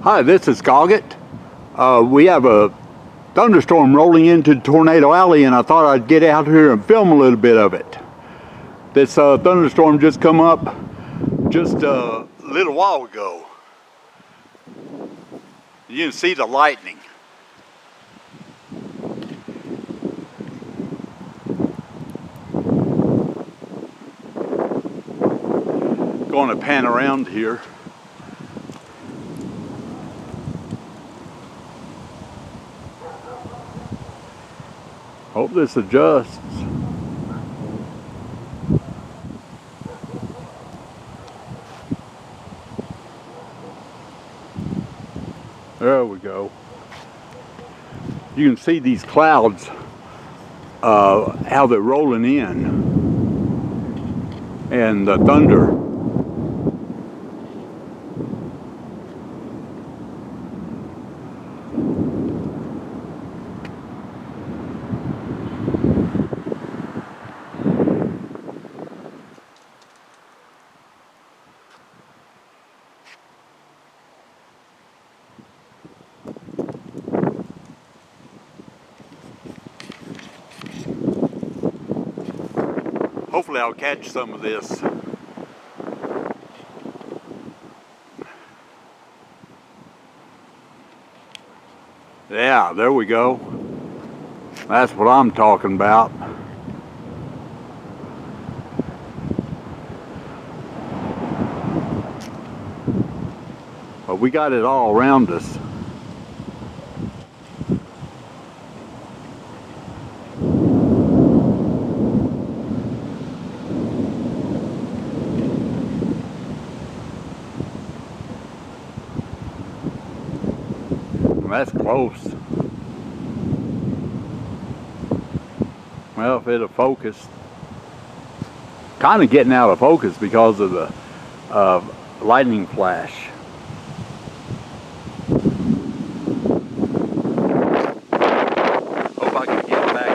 Hi, this is Goggett. We have a thunderstorm rolling into Tornado Alley, and I thought I'd get out here and film a little bit of it. This thunderstorm just come up just a little while ago. You can see the lightning. Going to pan around here. Hope this adjusts. There we go. You can see these clouds, how they're rolling in, and the thunder. Hopefully I'll catch some of this. Yeah, there we go. That's what I'm talking about. But we got it all around us. That's close. Well, if it'll focus. Kind of getting out of focus because of the lightning flash. Hope I can get back.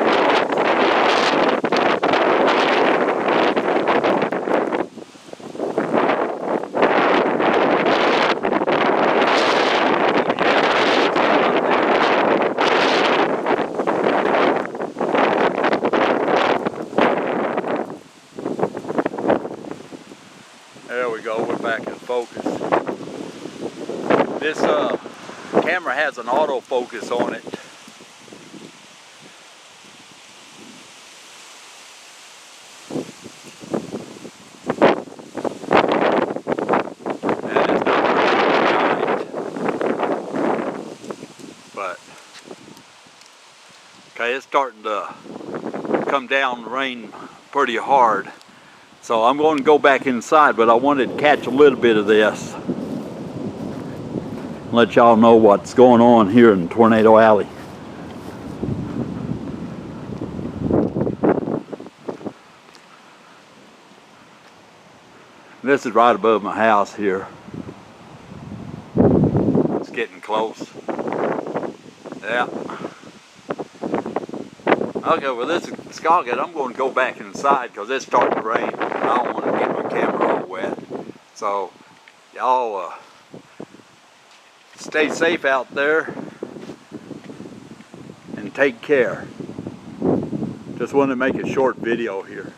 There we go, we're back in focus. This camera has an autofocus on it. And it's not really bright. But, okay, it's starting to come down, rain pretty hard. So I'm going to go back inside, but I wanted to catch a little bit of this. Let y'all know what's going on here in Tornado Alley. This is right above my house here. It's getting close. Yeah. Okay, well this is Goggett. I'm going to go back inside because it's starting to rain. I don't want to get my camera all wet. So, y'all stay safe out there and take care. Just wanted to make a short video here.